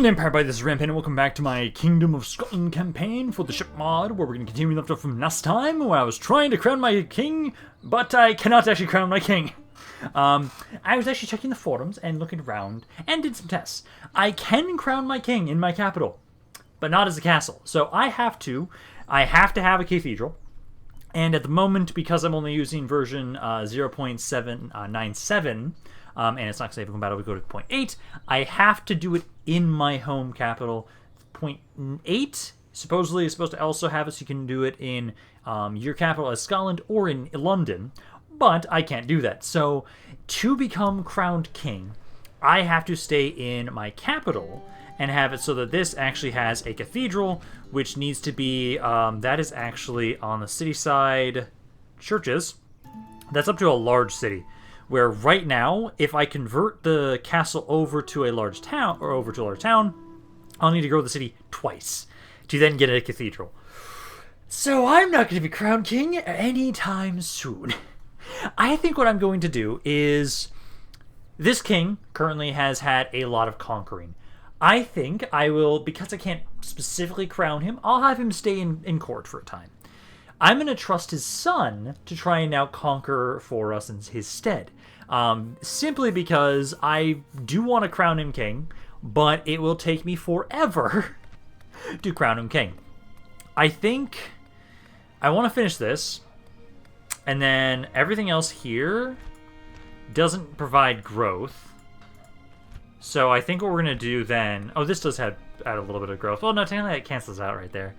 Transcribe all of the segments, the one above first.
Hello Empire, by this is Rampaned, and welcome back to my Kingdom of Scotland campaign for the ship mod, where we're going to continue left off from last time, where I was trying to crown my king, but I cannot actually crown my king. I was actually checking the forums and looking around, and did some tests. I can crown my king in my capital, but not as a castle. So I have to have a cathedral, and at the moment, because I'm only using version 0.797, and it's not safe for combat, we go to 0.8. I have to do it in my home capital. 0.8 supposedly is supposed to also have it, so you can do it in your capital as Scotland or in London, but I can't do that. So to become crowned king, I have to stay in my capital and have it so that this actually has a cathedral, which needs to be, that is actually on the city side churches. That's up to a large city. Where right now, if I convert the castle over to a large town, I'll need to grow the city twice to then get a cathedral. So I'm not going to be crowned king anytime soon. I think what I'm going to do is, this king currently has had a lot of conquering. I think I will, because I can't specifically crown him, I'll have him stay in court for a time. I'm going to trust his son to try and now conquer for us in his stead. Simply because I do want to crown him king, but it will take me forever to crown him king. I think I want to finish this, and then everything else here doesn't provide growth. So I think what we're going to do then... Oh, this does add a little bit of growth. Well, no, technically it cancels out right there.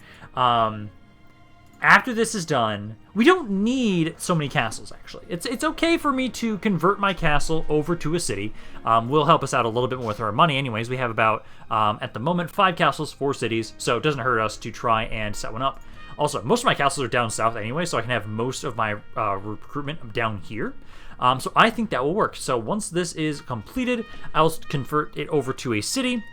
After this is done, we don't need so many castles, actually. It's okay for me to convert my castle over to a city. Will help us out a little bit more with our money anyways. We have about, at the moment, 5 castles, 4 cities, so it doesn't hurt us to try and set one up. Also, most of my castles are down south anyway, so I can have most of my recruitment down here. So I think that will work. So once this is completed, I'll convert it over to a city.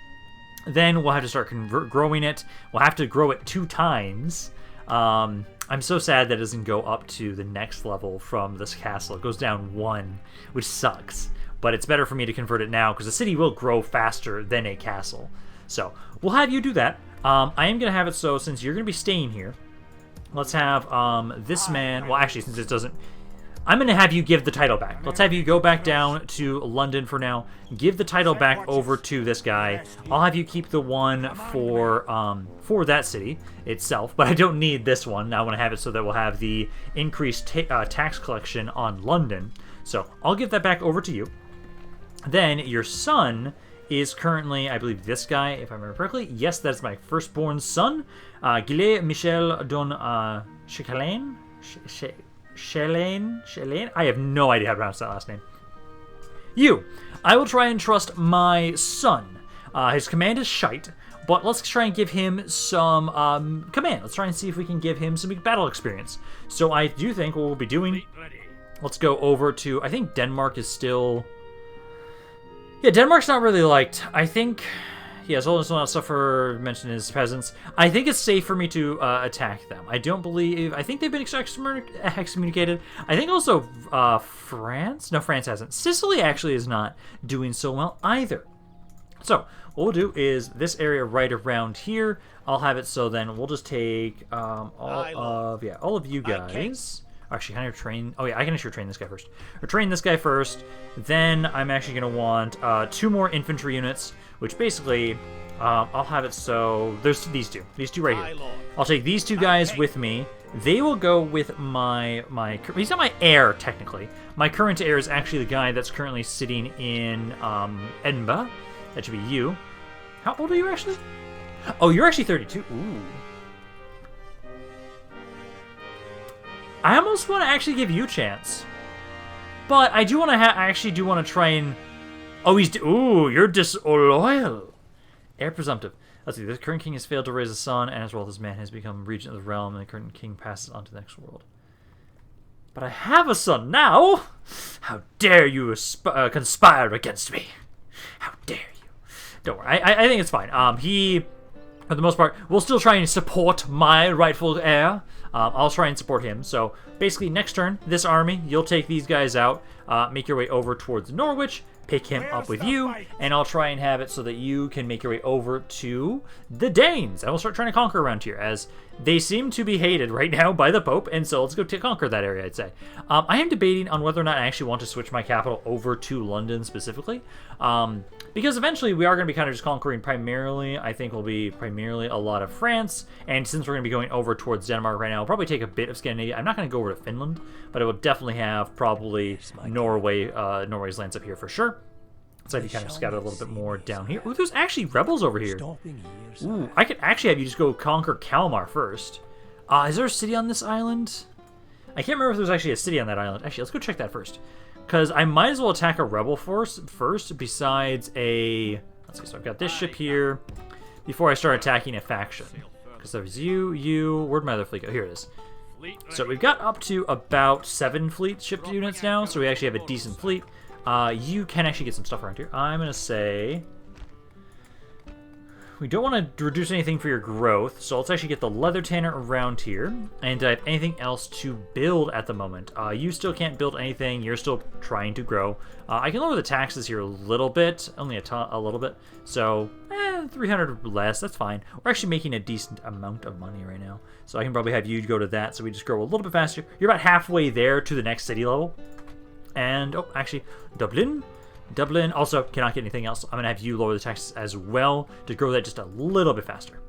Then we'll have to start growing it. We'll have to grow it 2 times. I'm so sad that it doesn't go up to the next level from this castle. It goes down 1, which sucks. But it's better for me to convert it now, because the city will grow faster than a castle. So, we'll have you do that. I am going to have it so, since you're going to be staying here, let's have this man... Well, actually, since it doesn't... I'm going to have you give the title back. Let's have you go back down to London for now. Give the title back over to this guy. I'll have you keep the one for that city itself, but I don't need this one. I want to have it so that we'll have the increased tax collection on London. So I'll give that back over to you. Then your son is currently, I believe, this guy, if I remember correctly. Yes, that's my firstborn son. Guillet Michel Don Chicalain? Shalane? I have no idea how to pronounce that last name. I will try and trust my son. His command is shite, but let's try and give him some command. Let's try and see if we can give him some battle experience. So I do think what we'll be doing, let's go over to, I think Denmark is still... Yeah, Denmark's not really liked. I think... Yes, all this will not suffer, mentioned his peasants. I think it's safe for me to attack them. I don't believe... I think they've been excommunicated. I think also France? No, France hasn't. Sicily actually is not doing so well either. So, what we'll do is this area right around here, I'll have it so then we'll just take all of you guys... Actually, can I train... Oh, yeah, I can actually train this guy first. Or train this guy first. Then I'm actually going to want 2 more infantry units, which basically, I'll have it so... There's these two. These 2 right here. I'll take these 2 guys with me. They will go with my... He's not my heir, technically. My current heir is actually the guy that's currently sitting in Edinburgh. That should be you. How old are you, actually? Oh, you're actually 32. Ooh. I almost want to actually give you a chance, but I do want to. I actually do want to try and. Oh, ooh, you're disloyal. Heir presumptive. Let's see. The current king has failed to raise a son, and as well, this man has become regent of the realm, and the current king passes on to the next world. But I have a son now. How dare you conspire against me? How dare you? Don't worry. I think it's fine. He, for the most part, will still try and support my rightful heir. I'll try and support him. So basically, next turn, this army, you'll take these guys out, make your way over towards Norwich, pick him up with you, and I'll try and have it so that you can make your way over to the Danes. And we'll start trying to conquer around here, as they seem to be hated right now by the Pope, and so let's go to conquer that area, I'd say. I am debating on whether or not I actually want to switch my capital over to London specifically, because eventually we are going to be kind of just conquering primarily, I think will be primarily a lot of France, and since we're going to be going over towards Denmark right now, I'll probably take a bit of Scandinavia. I'm not going to go over to Finland, but I will definitely have probably Norway, Norway's lands up here for sure. So if you kind of scout it a little bit more down here. Ooh, there's actually rebels over here. Ooh, I could actually have you just go conquer Kalmar first. Is there a city on this island? I can't remember if there's actually a city on that island. Actually, let's go check that first. Because I might as well attack a rebel force first, besides a... Let's see, so I've got this ship here before I start attacking a faction. Because there's you... Where'd my other fleet go? Here it is. So we've got up to about 7 fleet ship units now, so we actually have a decent fleet. You can actually get some stuff around here. I'm going to say... We don't want to reduce anything for your growth, so let's actually get the leather tanner around here. And do I have anything else to build at the moment? You still can't build anything. You're still trying to grow. I can lower the taxes here a little bit. Only a little bit. So, 300 less. That's fine. We're actually making a decent amount of money right now. So I can probably have you go to that, so we just grow a little bit faster. You're about halfway there to the next city level. And, oh, actually, Dublin also cannot get anything else. I'm going to have you lower the taxes as well to grow that just a little bit faster.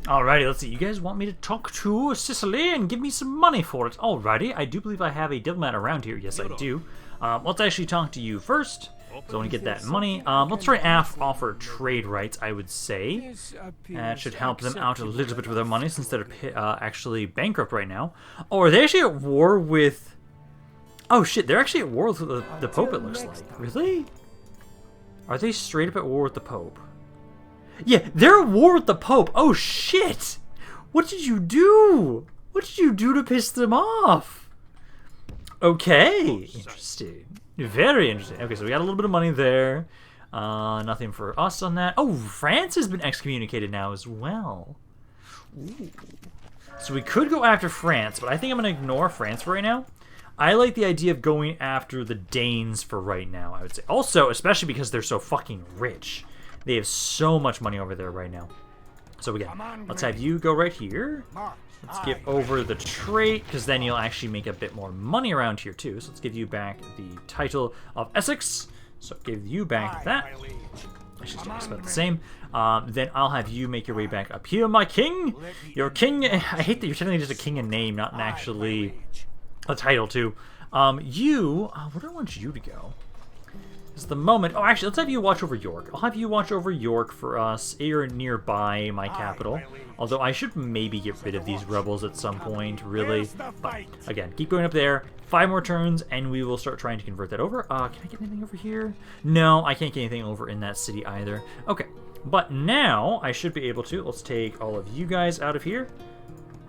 Alrighty, let's see. You guys want me to talk to Sicily and give me some money for it? Alrighty, I do believe I have a diplomat around here. Yes, I do. Let's actually talk to you first. So I want to get that money. Let's try and offer trade rights, I would say. That should help them out a little bit with their money since they're actually bankrupt right now. Oh, are they actually at war with... Oh shit, they're actually at war with the Pope, it looks like. Really? Are they straight up at war with the Pope? Yeah, they're at war with the Pope. Oh shit! What did you do? What did you do to piss them off? Okay, interesting. Very interesting. Okay, so we got a little bit of money there. Nothing for us on that. Oh, France has been excommunicated now as well. Ooh. So we could go after France, but I think I'm going to ignore France for right now. I like the idea of going after the Danes for right now, I would say. Also, especially because they're so fucking rich. They have so much money over there right now. So again, let's have you go right here. Let's give over the trait, because then you'll actually make a bit more money around here too. So let's give you back the title of Essex. So give you back that. Actually, it's about the same. Then I'll have you make your way back up here, my king. Your king, I hate that you're technically just a king in name, not actually a title too. Where do I want you to go? Is the moment. Oh, actually, let's have you watch over York. I'll have you watch over York for us. You're nearby my capital. Although I should maybe get rid of these rebels at some point, really. But again, keep going up there. 5 more turns, and we will start trying to convert that over. Can I get anything over here? No, I can't get anything over in that city either. Okay, but now I should be able to. Let's take all of you guys out of here.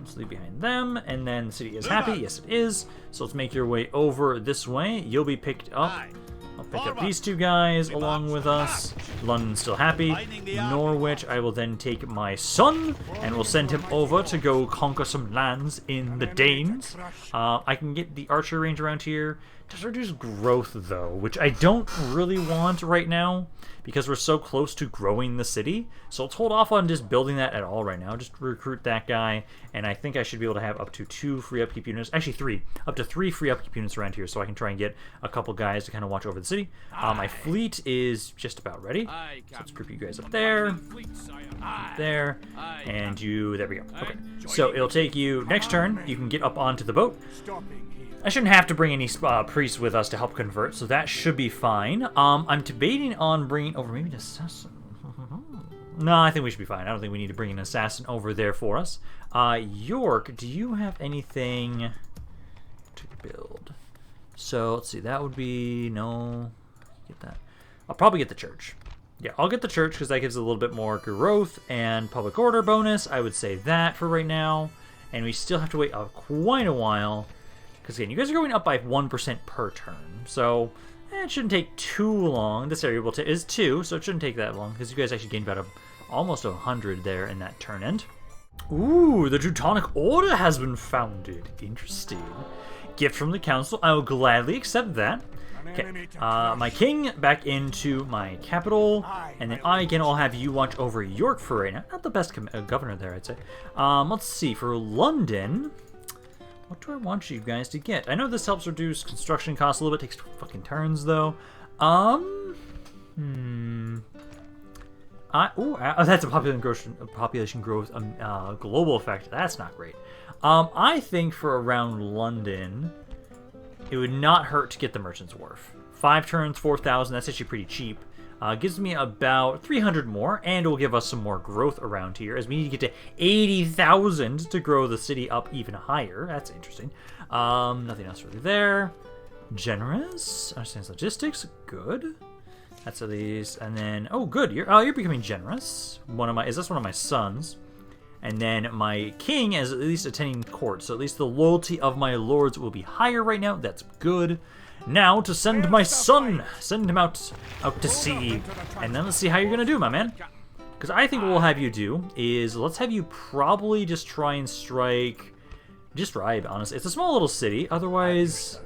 Let's leave behind them, and then the city is happy. Yes, it is. So let's make your way over this way. You'll be picked up. I'll pick up these 2 guys along with us. London's still happy. Norwich, I will then take my son, and we'll send him over to go conquer some lands in the Danes. I can get the archery range around here. Does reduce growth, though, which I don't really want right now, because we're so close to growing the city. So let's hold off on just building that at all right now. Just recruit that guy, and I think I should be able to have up to 2 free upkeep units. Actually, 3. Up to 3 free upkeep units around here, so I can try and get a couple guys to kind of watch over the city. My fleet is just about ready. So let's group you guys up there. There. And you... There we go. Okay. So it'll take you... Next turn, you can get up onto the boat. I shouldn't have to bring any priests with us to help convert, so that should be fine. I'm debating on bringing over maybe an assassin. No, I think we should be fine. I don't think we need to bring an assassin over there for us. York, do you have anything to build? So, let's see. That would be... No. Get that. I'll probably get the church. Yeah, I'll get the church because that gives a little bit more growth and public order bonus. I would say that for right now. And we still have to wait quite a while. Because again, you guys are going up by 1% per turn, so it shouldn't take too long. This area is 2, so it shouldn't take that long, because you guys actually gained about almost 100 there in that turn end. Ooh, the Teutonic Order has been founded. Interesting. Gift from the council. I will gladly accept that. Okay, my king back into my capital, and then I again will have you watch over York for right now. Not the best governor there, I'd say. Let's see, for London, what do I want you guys to get? I know this helps reduce construction costs a little bit, takes fucking turns though. That's a population growth global effect. That's not great. I think for around London, it would not hurt to get the Merchant's Wharf. 5 turns, 4,000. That's actually pretty cheap. Gives me about 300 more, and it will give us some more growth around here, as we need to get to 80,000 to grow the city up even higher. That's interesting. Nothing else really there. Generous. Understands logistics. Good. That's at least, and then good. You're becoming generous. Is this one of my sons? And then my king is at least attending court, so at least the loyalty of my lords will be higher right now. That's good. Now to send my son, send him out to sea, and then let's see how you're gonna do, my man. Because I think what we'll have you do is let's have you probably just try and strike, just Ribe. Honestly, it's a small little city. Otherwise.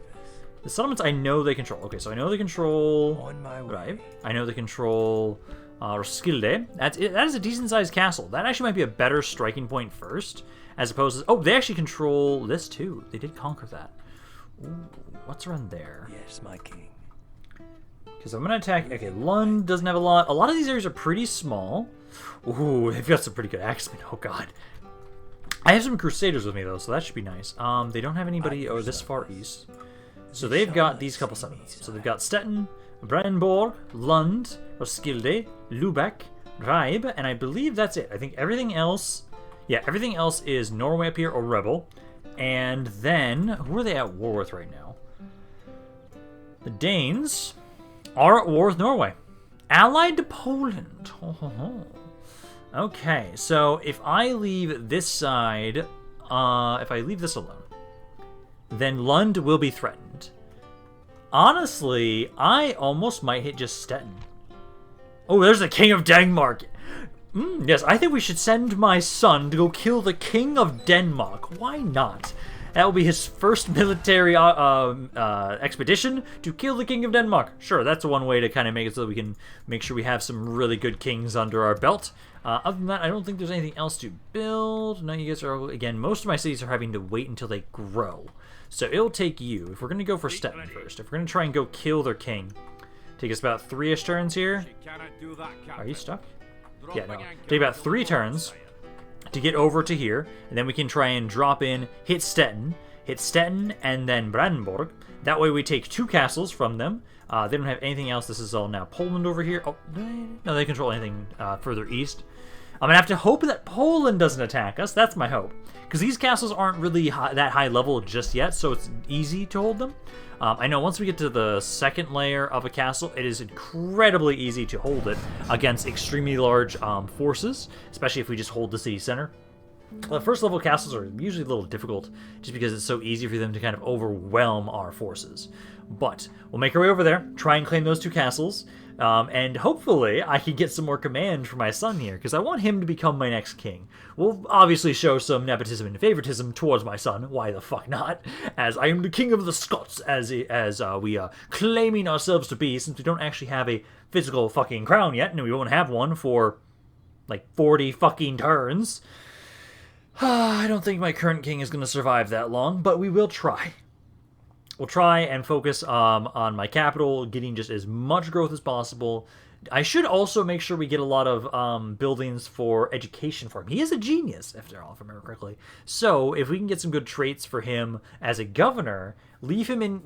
The settlements I know they control. Okay, so I know they control Ribe. I know they control Roskilde. That is a decent-sized castle. That actually might be a better striking point first, as opposed to... Oh, they actually control this too. They did conquer that. Ooh, what's around there? Yes, my king. Because I'm going to attack... Okay, Lund doesn't have a lot. A lot of these areas are pretty small. Ooh, they've got some pretty good axemen. Oh, God. I have some crusaders with me, though, so that should be nice. They don't have anybody this far east. So they've got these couple settlements. So they've got Stettin, Brannenborg, Lund, Roskilde, Lubeck, Ribe, and I believe that's it. I think everything else... Yeah, everything else is Norway up here, or Rebel. And then, who are they at war with right now? The Danes are at war with Norway. Allied to Poland. Okay, so if I leave this side... if I leave this alone, then Lund will be threatened. Honestly, I almost might hit just Stettin. Oh, there's the King of Denmark. Yes, I think we should send my son to go kill the King of Denmark. Why not? That will be his first military expedition to kill the King of Denmark. Sure, that's one way to kind of make it so that we can make sure we have some really good kings under our belt. Other than that, I don't think there's anything else to build. No, you guys are, again, most of my cities are having to wait until they grow. So it'll take you, if we're going to go for Stettin first, if we're going to try and go kill their king, take us about 3-ish turns here. Are you stuck? Yeah, no. Take about 3 turns to get over to here, and then we can try and drop in, hit Stettin, and then Brannenborg. That way we take 2 castles from them. They don't have anything else. This is all now Poland over here. Oh, no, they control anything further east. I'm going to have to hope that Poland doesn't attack us. That's my hope. Because these castles aren't really that high level just yet, so it's easy to hold them. I know once we get to the second layer of a castle, it is incredibly easy to hold it against extremely large forces, especially if we just hold the city center. The first level castles are usually a little difficult just because it's so easy for them to kind of overwhelm our forces. But we'll make our way over there, try and claim those 2 castles, and hopefully I can get some more command for my son here, because I want him to become my next king. We'll obviously show some nepotism and favoritism towards my son, why the fuck not, as I am the king of the Scots, as we are claiming ourselves to be, since we don't actually have a physical fucking crown yet, and we won't have one for, like, 40 fucking turns. I don't think my current king is going to survive that long, but we will try. We'll try and focus on my capital, getting just as much growth as possible. I should also make sure we get a lot of buildings for education for him. He is a genius, after all, if I remember correctly. So if we can get some good traits for him as a governor, leave him in.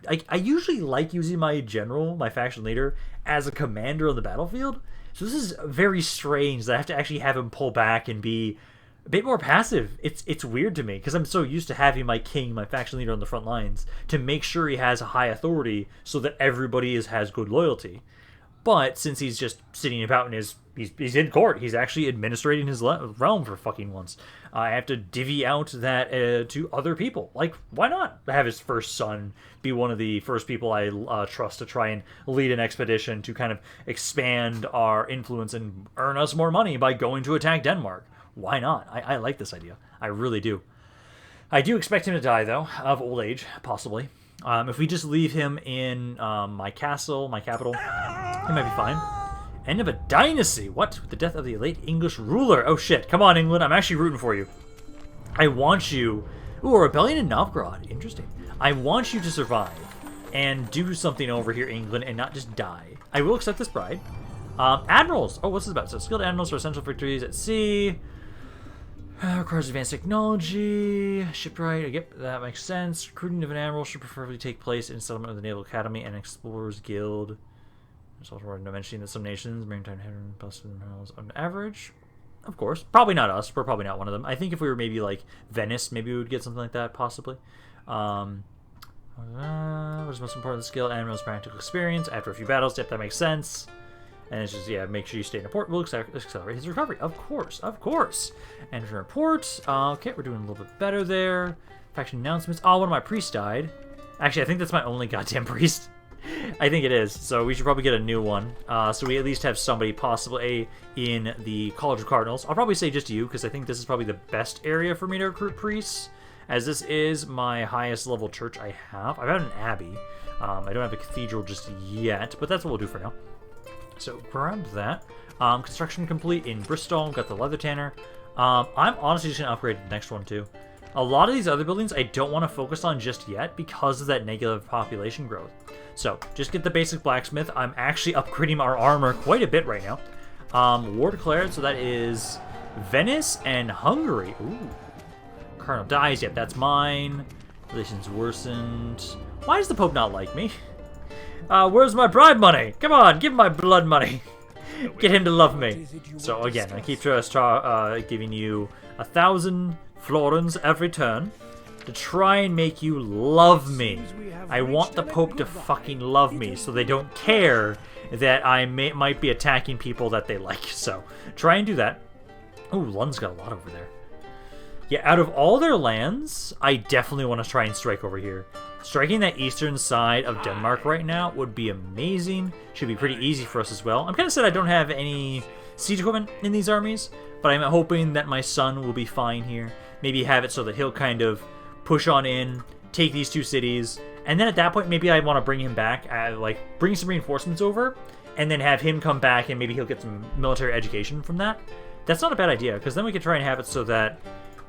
I usually like using my general, my faction leader, as a commander on the battlefield. So this is very strange that I have to actually have him pull back and be a bit more passive. It's weird to me, because I'm so used to having my king, my faction leader on the front lines, to make sure he has a high authority so that everybody has good loyalty. But since he's just sitting about in he's in court, he's actually administrating his realm for fucking once. I have to divvy out that to other people. Like, why not have his first son be one of the first people I trust to try and lead an expedition to kind of expand our influence and earn us more money by going to attack Denmark? Why not? I like this idea. I really do. I do expect him to die, though, of old age, possibly. If we just leave him in my castle, my capital, he might be fine. End of a dynasty. What? With the death of the late English ruler. Oh shit. Come on, England. I'm actually rooting for you. I want you... Ooh, a rebellion in Novgorod. Interesting. I want you to survive and do something over here, England, and not just die. I will accept this bride. Admirals. Oh, what's this about? So skilled admirals for essential victories at sea. Requires advanced technology. Shipwright. Yep, that makes sense. Recruiting of an admiral should preferably take place in settlement of the Naval Academy and Explorers Guild. There's also worth mentioning that some nations, maritime heading plus on average. Of course. Probably not us. We're probably not one of them. I think if we were maybe like Venice, maybe we would get something like that, possibly. What is most important? Skill, admiral's practical experience. After a few battles, yep, that makes sense. And it's just, yeah, make sure you stay in a port. We'll accelerate his recovery. Of course, of course. Enter a port. Okay, we're doing a little bit better there. Faction announcements. Oh, one of my priests died. Actually, I think that's my only goddamn priest. I think it is. So we should probably get a new one. So we at least have somebody possibly in the College of Cardinals. I'll probably say just you, because I think this is probably the best area for me to recruit priests, as this is my highest level church I have. I've had an abbey. I don't have a cathedral just yet, but that's what we'll do for now. So grab that. Construction complete in Bristol. Got the leather tanner. I'm honestly just going to upgrade the next one too. A lot of these other buildings I don't want to focus on just yet because of that negative population growth. So just get the basic blacksmith. I'm actually upgrading our armor quite a bit right now. War declared, so that is Venice and Hungary. Ooh. Cardinal dies. Yep, that's mine. Relations worsened. Why does the Pope not like me? Where's my bribe money? Come on, give my blood money. Get him to love me. So again, I keep giving you 1,000 florins every turn to try and make you love me. I want the Pope to fucking love me so they don't care that I might be attacking people that they like. So try and do that. Oh, London's got a lot over there. Yeah, out of all their lands, I definitely want to try and strike over here. Striking that eastern side of Denmark right now would be amazing. Should be pretty easy for us as well. I'm kind of sad I don't have any siege equipment in these armies, but I'm hoping that my son will be fine here. Maybe have it so that he'll kind of push on in, take these two cities, and then at that point maybe I want to bring him back, like bring some reinforcements over, and then have him come back and maybe he'll get some military education from that. That's not a bad idea, because then we can try and have it so that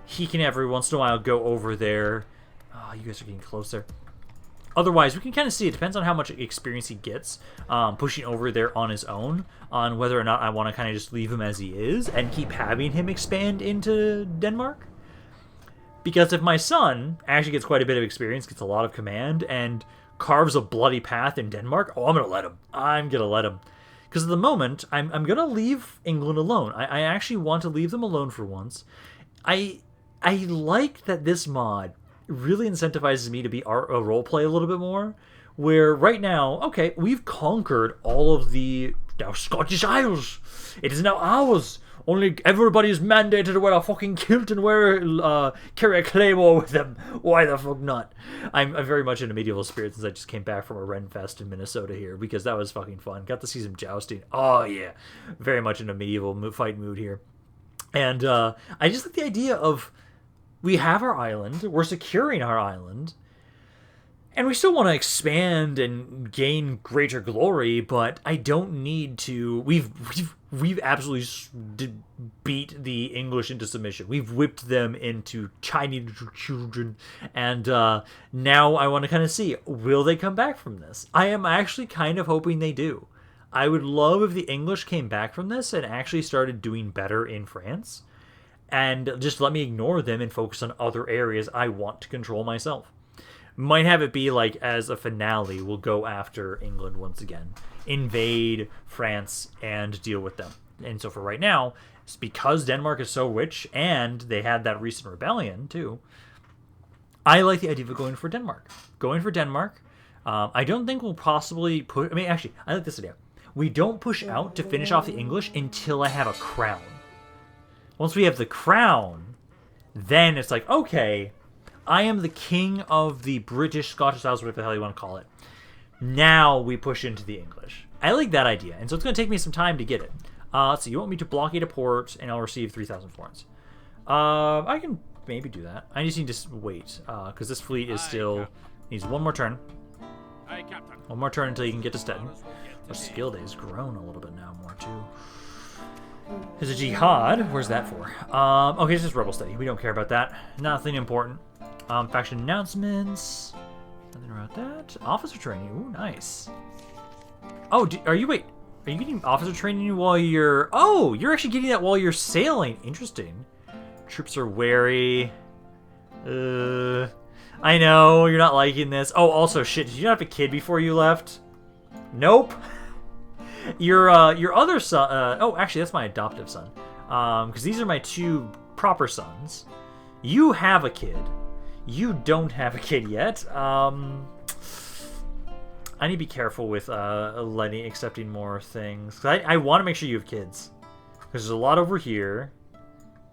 he can every once in a while go over there. Oh, you guys are getting closer. Otherwise, we can kind of see, it depends on how much experience he gets pushing over there on his own, on whether or not I want to kind of just leave him as he is and keep having him expand into Denmark. Because if my son actually gets quite a bit of experience, gets a lot of command, and carves a bloody path in Denmark, oh, I'm going to let him. I'm going to let him. Because at the moment, I'm going to leave England alone. I actually want to leave them alone for once. I like that this mod really incentivizes me to be a roleplay a little bit more, where right now, okay, we've conquered all of the now Scottish Isles. It is now ours. Only everybody is mandated to wear a fucking kilt and carry a claymore with them. Why the fuck not? I'm very much in a medieval spirit since I just came back from a Renfest in Minnesota here, because that was fucking fun. Got to see some jousting. Oh yeah, very much in a medieval fight mood here. And I just like the idea of, we have our island, we're securing our island, and we still want to expand and gain greater glory, but I don't need to. We've absolutely beat the English into submission. We've whipped them into tiny little children, and now I want to kind of see, will they come back from this? I am actually kind of hoping they do. I would love if the English came back from this and actually started doing better in France, and just let me ignore them and focus on other areas I want to control myself. Might have it be like, as a finale, we'll go after England once again, invade France, and deal with them. And so for right now, it's because Denmark is so rich, and they had that recent rebellion too, I like the idea of going for Denmark. I don't think we'll possibly put... I mean, actually, I like this idea. We don't push out to finish off the English until I have a crown. Once we have the crown, then it's like, okay, I am the king of the British, Scottish Isles, whatever the hell you want to call it. Now we push into the English. I like that idea, and so it's going to take me some time to get it. So you want me to blockade a port, and I'll receive 3,000 florins. I can maybe do that. I just need to wait, because this fleet is still Needs one more turn. Aye, Captain. One more turn until you can get to Stettin. Our skill day has grown a little bit now, more too. There's a jihad. Where's that for? Okay, it's just rebel study. We don't care about that. Nothing important. Faction announcements. Nothing about that. Officer training. Ooh, nice. Oh, are you getting officer training while you're... Oh, you're actually getting that while you're sailing. Interesting. Troops are wary. I know, you're not liking this. Oh, also, shit, did you not have a kid before you left? Nope. Your other son... oh, actually, that's my adoptive son. Because these are my two proper sons. You have a kid. You don't have a kid yet. I need to be careful with accepting more things. I want to make sure you have kids. Because there's a lot over here.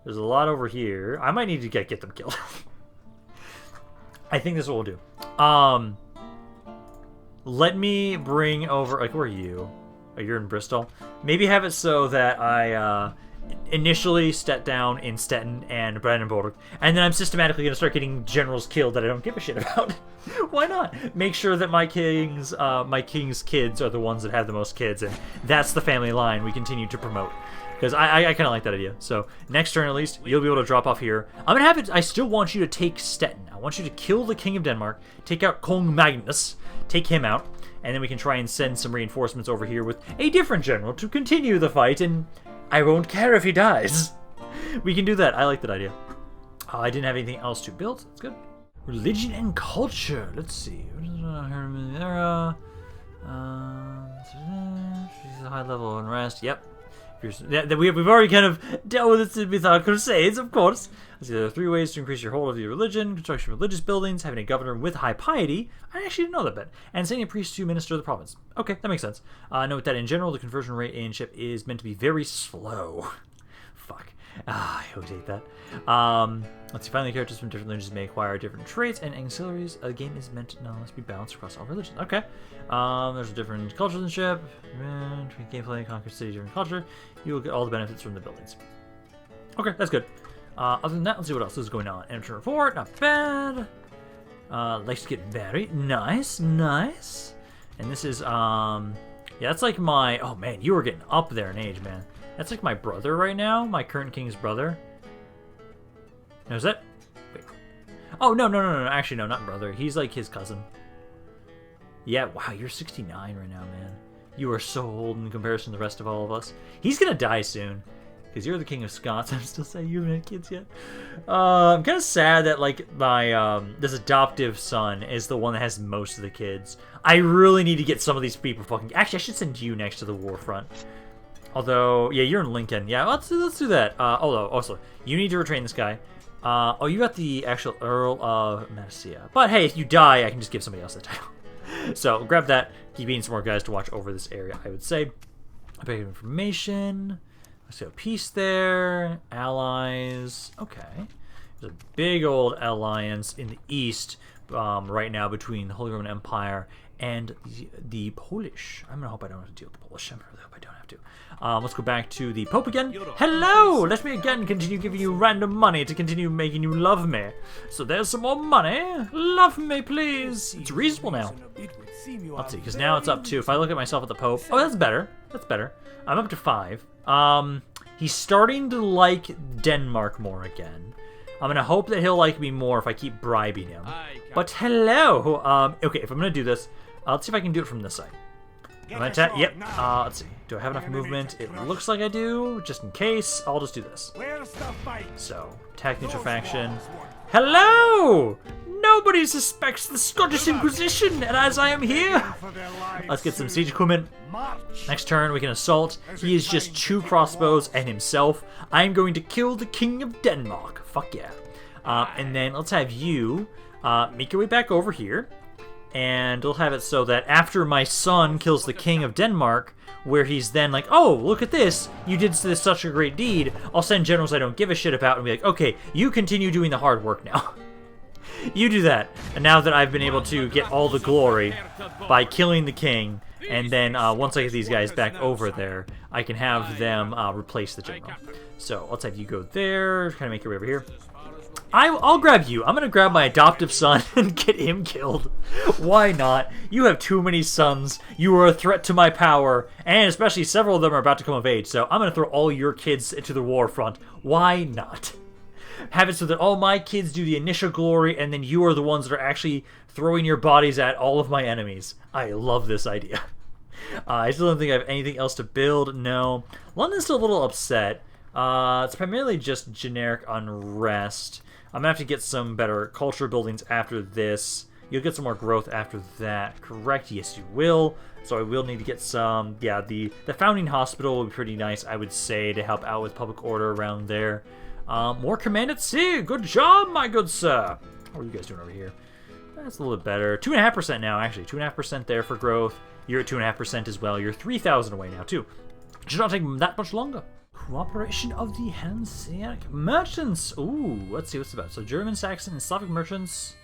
There's a lot over here. I might need to get them killed. I think this is what we'll do. Let me bring over... Like, where are you? Oh, you're in Bristol? Maybe have it so that I initially step down in Stettin and Brannenborg, and then I'm systematically going to start getting generals killed that I don't give a shit about. Why not? Make sure that my king's kids are the ones that have the most kids, and that's the family line we continue to promote. Because I kind of like that idea. So next turn at least, you'll be able to drop off here. I'm gonna have it. I still want you to take Stettin. I want you to kill the King of Denmark, take out Kong Magnus, take him out, and then we can try and send some reinforcements over here with a different general to continue the fight. And I won't care if he dies. We can do that. I like that idea. I didn't have anything else to build. That's good. Religion and culture. Let's see. High level unrest. Yep. We've already kind of dealt with this with our crusades, of course. Let's see, there are 3 ways to increase your hold of your religion: construction of religious buildings, having a governor with high piety. I actually didn't know that bit. And sending a priest to minister the province. Okay, that makes sense. Note that in general, the conversion rate in SHIP is meant to be very slow. Fuck. I always hate that. Let's see, finally, characters from different religions may acquire different traits and auxiliaries. The game is meant to nonetheless be balanced across all religions. Okay. There's a different cultures in SHIP. Between gameplay, conquer city, different culture. You will get all the benefits from the buildings. Okay, that's good. Other than that, let's see what else is going on. Enter report, not bad. Likes to get married. Nice, nice. And this is, yeah, that's like my, oh man, you are getting up there in age, man. That's like my brother right now, my current king's brother. No, is that? Wait. Oh, no. Actually, no, not brother. He's like his cousin. Yeah, wow, you're 69 right now, man. You are so old in comparison to the rest of all of us. He's gonna die soon, because you're the king of Scots. I'm still saying you haven't had kids yet. I'm kind of sad that, like, my, this adoptive son is the one that has most of the kids. I really need to get some of these people fucking... Actually, I should send you next to the war front. Although, yeah, you're in Lincoln. Yeah, let's do that. Although, also, you need to retrain this guy. Oh, you got the actual Earl of Mercia. But hey, if you die, I can just give somebody else that title. So, grab that. Keep being some more guys to watch over this area, I would say. A bit of information. Let's go peace there. Allies. Okay. There's a big old alliance in the east right now between the Holy Roman Empire and the Polish. I'm gonna hope I don't have to deal with the Polish. I really hope I don't have to. Let's go back to the Pope again. Hello! Let me again continue giving you random money to continue making you love me. So there's some more money. Love me, please. It's reasonable now. Let's see, because now it's up to, if I look at myself at the Pope, oh, that's better. That's better. I'm up to 5. He's starting to like Denmark more again. I'm going to hope that he'll like me more if I keep bribing him. But hello! Okay, if I'm going to do this, let's see if I can do it from this side. I'm gonna attack. Yep. Let's see. Do I have enough movement? It looks like I do. Just in case, I'll just do this. So, attack neutral faction. Hello! Nobody suspects the Scottish Inquisition, and as I am here, let's get some siege equipment. Next turn, we can assault. He is just 2 crossbows and himself. I am going to kill the King of Denmark. Fuck yeah. And then let's have you make your way back over here. And we'll have it so that after my son kills the King of Denmark, where he's then like, oh, look at this, you did this such a great deed, I'll send generals I don't give a shit about and be like, okay, you continue doing the hard work now. You do that. And now that I've been able to get all the glory by killing the king, and then once I get these guys back over there, I can have them replace the general. So let's have you go there, kind of make your way over here. I'll grab you. I'm gonna grab my adoptive son and get him killed. Why not? You have too many sons. You are a threat to my power, and especially several of them are about to come of age, so I'm gonna throw all your kids into the war front. Why not? Have it so that all my kids do the initial glory, and then you are the ones that are actually throwing your bodies at all of my enemies. I love this idea. I still don't think I have anything else to build. No. London's still a little upset. It's primarily just generic unrest. I'm gonna have to get some better culture buildings after this. You'll get some more growth after that, correct? Yes, you will. So I will need to get some, yeah, the founding hospital will be pretty nice, I would say, to help out with public order around there. More command at sea. Good job, my good sir. What are you guys doing over here? That's a little bit better. 2.5% now, actually. 2.5% there for growth. You're at 2.5% as well. You're 3,000 away now, too. It should not take that much longer. Cooperation of the Hanseatic merchants. Ooh, let's see what's about. So German, Saxon, and Slavic merchants.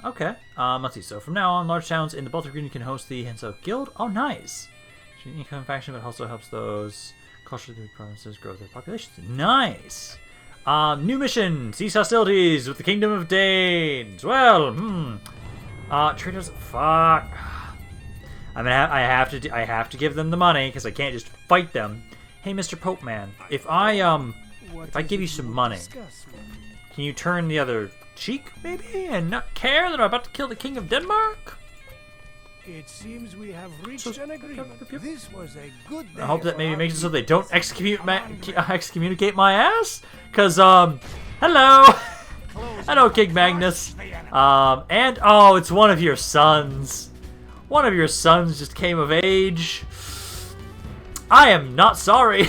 Okay. Let's see. So from now on, large towns in the Baltic region can host the Hanseatic Guild. Oh, nice. Income faction, but also helps those culturally provinces grow their populations. Nice. New mission: cease hostilities with the Kingdom of Danes. Well, traders. Fuck. I have to give them the money because I can't just fight them. Hey, Mr. Pope Man, if I give you some money, can you turn the other cheek, maybe, and not care that I'm about to kill the King of Denmark? It seems we have reached an agreement. This was a good day. I hope that maybe makes it so they don't excommunicate my ass. Cause hello, hello, King Magnus. And oh, it's one of your sons. One of your sons just came of age. I am not sorry.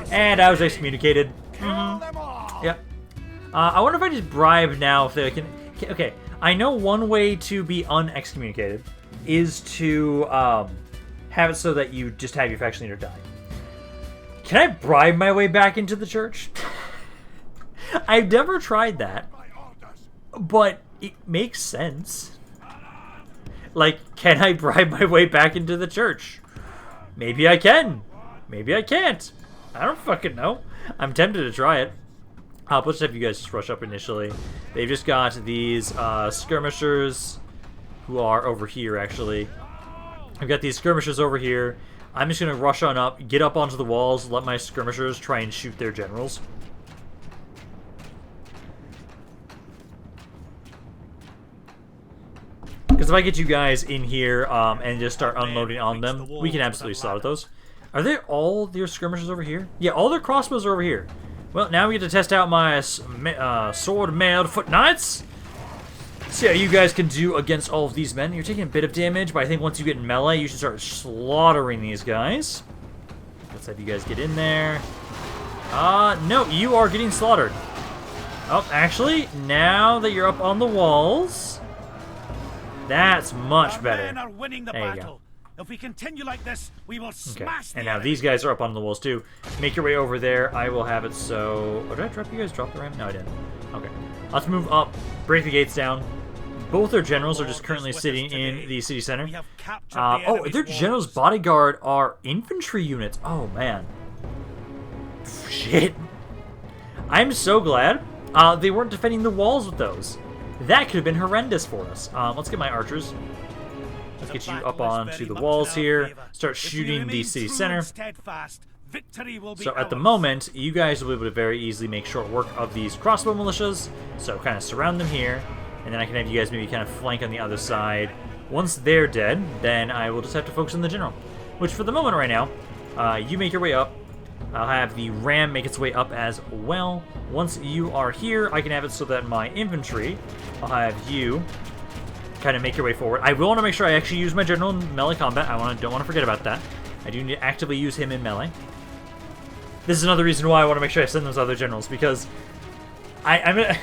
And I was excommunicated. Yep. I wonder if I just bribe now if they can. Okay, I know one way to be unexcommunicated is to have it so that you just have your faction leader die. Can I bribe my way back into the church? I've never tried that, but it makes sense. Like, can I bribe my way back into the church? Maybe I can. Maybe I can't. I don't fucking know. I'm tempted to try it. I'll just have you guys just rush up initially. They've just got these skirmishers who are over here, actually. I've got these skirmishers over here. I'm just going to rush on up, get up onto the walls, let my skirmishers try and shoot their generals. Because if I get you guys in here and just start unloading on them, we can absolutely slaughter those. Are they all your skirmishers over here? Yeah, all their crossbows are over here. Well, now we get to test out my sword-mailed foot knights. See how you guys can do against all of these men. You're taking a bit of damage, but I think once you get in melee, you should start slaughtering these guys. Let's have you guys get in there. No, you are getting slaughtered. Oh, actually, now that you're up on the walls... That's much better. There you go. If we continue like this, we will smash. And now these guys are up on the walls too. Make your way over there. I will have it so... Oh, did I drop you guys? Drop the ram? No, I didn't. Okay. Let's move up. Break the gates down. Both their generals are just currently sitting in the city center. Oh, their general's bodyguard are infantry units. Oh, man. Shit. I'm so glad they weren't defending the walls with those. That could have been horrendous for us. Let's get my archers. Let's get you up onto the walls here. Start shooting the city center. So at the moment, you guys will be able to very easily make short work of these crossbow militias. So kind of surround them here. And then I can have you guys maybe kind of flank on the other side. Once they're dead, then I will just have to focus on the general. Which for the moment right now, you make your way up. I'll have the ram make its way up as well. Once you are here, I can have it so that my infantry, I'll have you kind of make your way forward. I will want to make sure I actually use my general in melee combat. Don't want to forget about that. I do need to actively use him in melee. This is another reason why I want to make sure I send those other generals, because I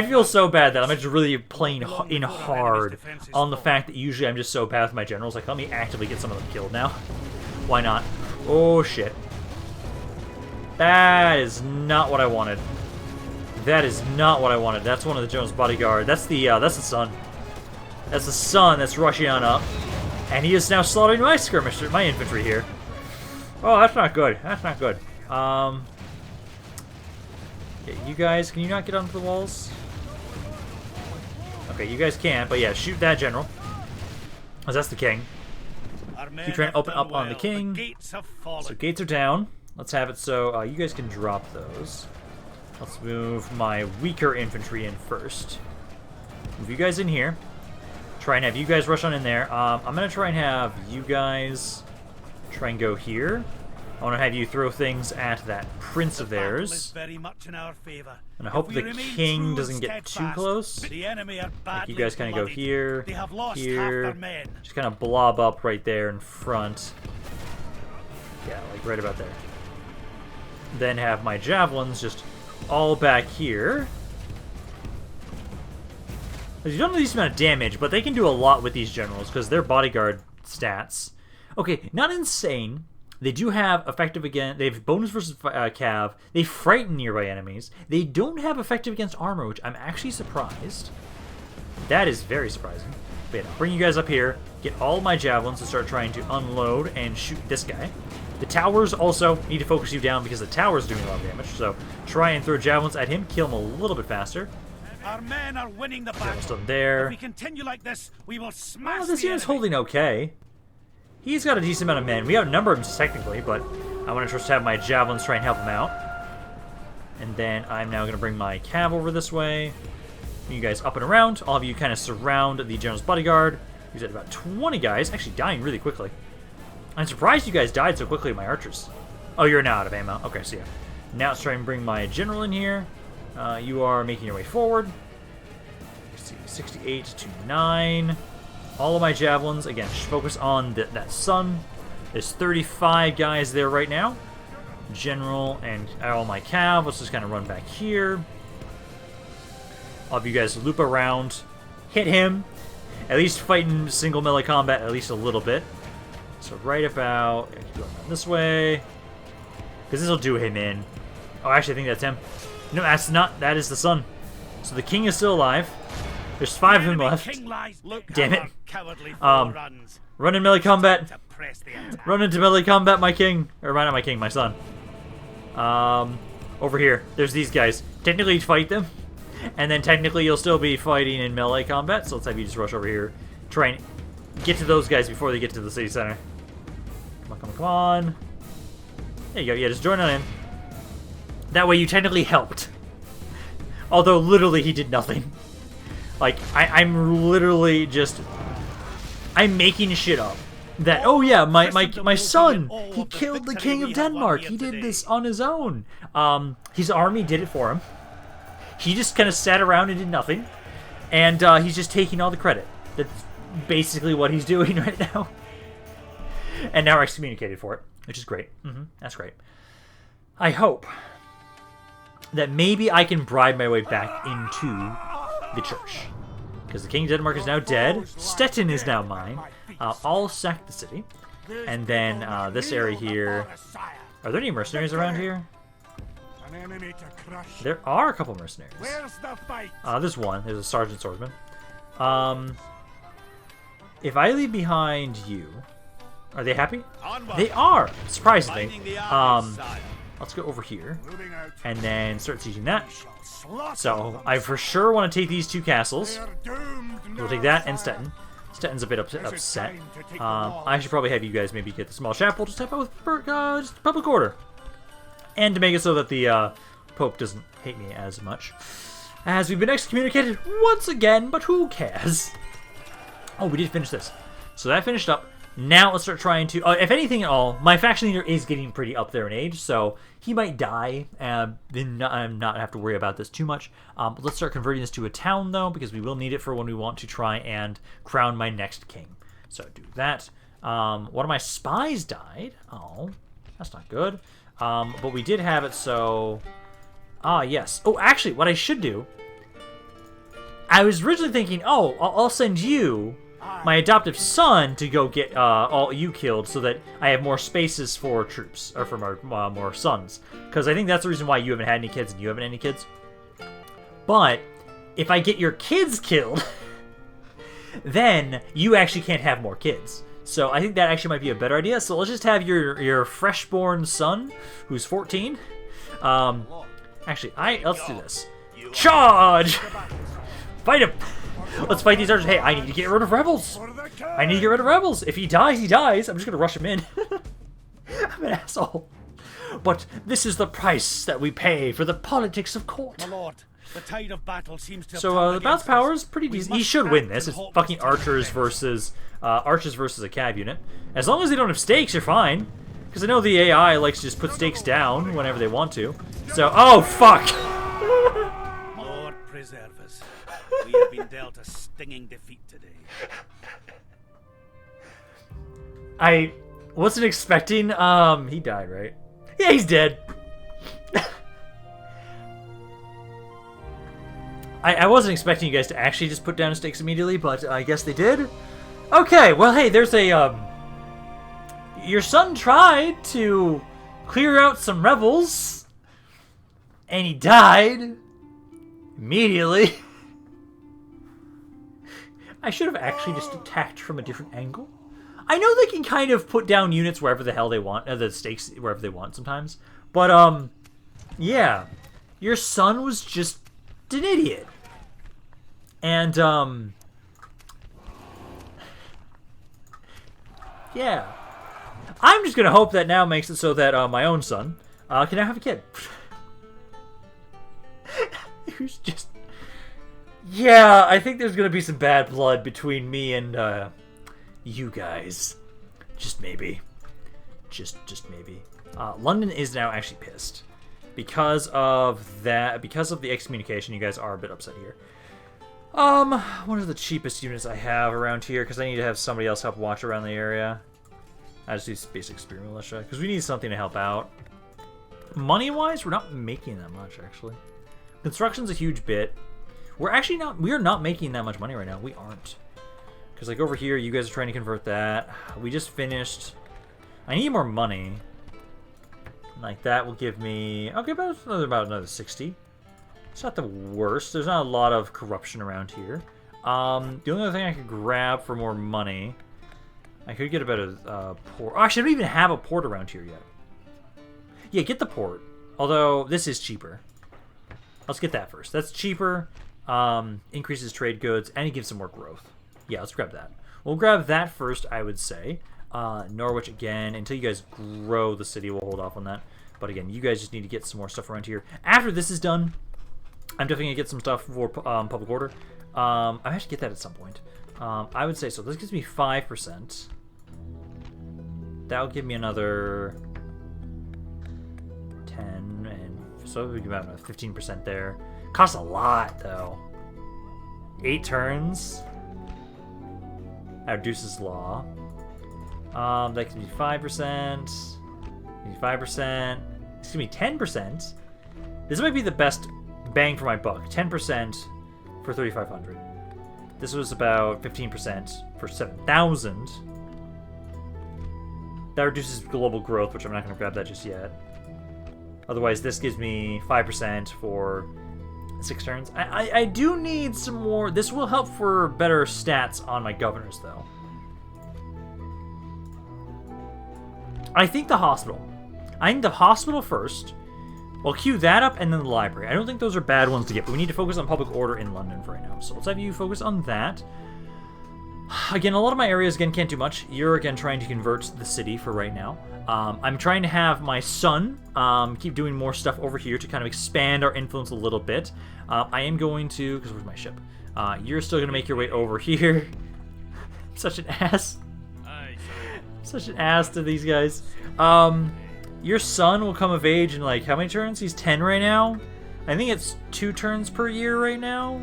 feel so bad that I'm just really playing in hard on the fact that usually I'm just so bad with my generals. Like, let me actively get some of them killed now. Why not? Oh, shit. That is not what I wanted. That is not what I wanted. That's one of the general's bodyguard. That's the son. That's the son that's rushing on up. And he is now slaughtering my skirmisher, my infantry here. Oh, that's not good. That's not good. Okay, you guys, can you not get onto the walls? Okay, you guys can't, but yeah, shoot that general. Because that's the king. Keep trying to open up on the king. So gates are down. Let's have it so you guys can drop those. Let's move my weaker infantry in first. Move you guys in here. Try and have you guys rush on in there. I'm going to try and have you guys try and go here. I want to have you throw things at that prince of theirs. And I hope the king doesn't get too close. Like you guys kind of go here, here. Just kind of blob up right there in front. Yeah, like right about there. Then have my javelins just all back here. You don't do a decent amount of damage, but they can do a lot with these generals because they're bodyguard stats. Okay, not insane. They do have effective against. They have bonus versus cav. They frighten nearby enemies. They don't have effective against armor, which I'm actually surprised. That is very surprising. But yeah, bring you guys up here. Get all my javelins to start trying to unload and shoot this guy. The towers also need to focus you down because the towers are doing a lot of damage. So try and throw javelins at him. Kill him a little bit faster. Our men are winning the battle. Almost done there. If we continue like this, we will smash well, this the unit's enemy. holding okay. He's got a decent amount of men. We outnumber him technically, but I want to just have my javelins try and help him out. And then I'm now going to bring my cav over this way. You guys up and around. All of you kind of surround the general's bodyguard. He's at about 20 guys, actually dying really quickly. I'm surprised you guys died so quickly, my archers. Oh, you're now out of ammo. Okay, so yeah. Now let's try and bring my general in here. You are making your way forward. Let's see, 68 to 9. All of my javelins, again, just focus on that sun. There's 35 guys there right now. General and all my cav. Let's just kind of run back here. All of you guys loop around. Hit him. At least fight in single melee combat at least a little bit. So right about... keep going down this way. Because this will do him in. Oh, actually, I think that's him. No, that's not. That is the sun. So the king is still alive. There's 5 of them left. Damn it. Run in melee combat. Run into melee combat, my king. Or not my king, my son. Over here. There's these guys. Technically, fight them. And then technically, you'll still be fighting in melee combat. So let's have you just rush over here. Try and get to those guys before they get to the city center. Come on, come on, come on. There you go. Yeah, just join on in. That way you technically helped. Although, literally, he did nothing. Like, I'm literally just... I'm making shit up. That, oh yeah, my son, he killed the king of Denmark. He did this on his own. His army did it for him. He just kind of sat around and did nothing. And he's just taking all the credit. That's basically what he's doing right now. And now we're excommunicated for it, which is great. That's great. I hope that maybe I can bribe my way back into the church. Because the king of Denmark is now dead. Stettin is now mine. I'll sack the city. And then this area here... Are there any mercenaries around here? There are a couple mercenaries. There's one. There's a sergeant swordsman. If I leave behind you... Are they happy? They are! Surprisingly. Let's go over here. And then start sieging that. So, I for sure want to take these 2 castles. We'll take that and Stettin. Stettin's a bit upset. I should probably have you guys maybe get the small chapel. Just help out with just public order. And to make it so that the Pope doesn't hate me as much. As we've been excommunicated once again, but who cares? Oh, we did finish this. So that finished up. Now let's start trying to... if anything at all, my faction leader is getting pretty up there in age, so he might die. Then I'm not have to worry about this too much. Let's start converting this to a town, though, because we will need it for when we want to try and crown my next king. So do that. One of my spies died. Oh, that's not good. But we did have it, so... yes. Oh, actually, what I should do... I was originally thinking, I'll send you... my adoptive son to go get all you killed so that I have more spaces for troops, or for more sons. Because I think that's the reason why you haven't had any kids and you haven't had any kids. But if I get your kids killed, then you actually can't have more kids. So I think that actually might be a better idea. So let's just have your freshborn son, who's 14, Actually, let's do this. Charge! Fight him! Let's fight these archers. Hey, I need to get rid of rebels! I need to get rid of rebels! If he dies, he dies. I'm just gonna rush him in. I'm an asshole. But this is the price that we pay for the politics of court. My lord, the tide of battle seems to have So turned the bounce against power us. is pretty We decent. He must should win act this. and It's hope fucking this is archers versus a cab unit. As long as they don't have stakes, you're fine. Because I know the AI likes to just put stakes down whenever they want to. So, oh fuck! Lord preserve us. We have been dealt a stinging defeat today. I wasn't expecting. He died, right? Yeah, he's dead. I wasn't expecting you guys to actually just put down stakes immediately, but I guess they did. Okay, well, hey, there's a, your son tried to clear out some rebels, and he died immediately. I should have actually just attacked from a different angle. I know they can kind of put down units wherever the hell they want, the stakes wherever they want sometimes, but, yeah, your son was just an idiot. And, yeah. I'm just gonna hope that now makes it so that, my own son, can now have a kid. Who's just... Yeah, I think there's gonna be some bad blood between me and, you guys. Just maybe. Just maybe. London is now actually pissed. Because of that, because of the excommunication, you guys are a bit upset here. What are the cheapest units I have around here? Because I need to have somebody else help watch around the area. I just do basic spear militia, because we need something to help out. Money-wise, we're not making that much, actually. Construction's a huge bit. We are not making that much money right now. We aren't. Because, like, over here, you guys are trying to convert that. We just finished. I need more money. Like, that will give me... Okay, about another 60. It's not the worst. There's not a lot of corruption around here. The only other thing I could grab for more money... I could get a better port. Oh, actually, I don't even have a port around here yet. Yeah, get the port. Although, this is cheaper. Let's get that first. That's cheaper. Increases trade goods, and it gives some more growth. Yeah, let's grab that. We'll grab that first, I would say. Norwich again. Until you guys grow the city, we'll hold off on that. But again, you guys just need to get some more stuff around here. After this is done, I'm definitely going to get some stuff for public order. I have to get that at some point. I would say so. This gives me 5%. That'll give me another 10, and so we give about 15% there. Costs a lot, though. 8 turns. That reduces law. That gives me 5%. 5%. Excuse me, 10%. This might be the best bang for my buck. 10% for 3,500. This was about 15% for 7,000. That reduces global growth, which I'm not going to grab that just yet. Otherwise, this gives me 5% for 6 turns. I do need some more. This will help for better stats on my governors, though. I think the hospital. I think the hospital first. We'll queue that up and then the library. I don't think those are bad ones to get, but we need to focus on public order in London for right now. So let's have you focus on that. Again, a lot of my areas, again, can't do much. You're, again, trying to convert the city for right now. I'm trying to have my son keep doing more stuff over here to kind of expand our influence a little bit. I am going to... Because where's my ship? You're still going to make your way over here. Such an ass. Such an ass to these guys. Your son will come of age in, like, how many turns? He's 10 right now. I think it's 2 turns per year right now.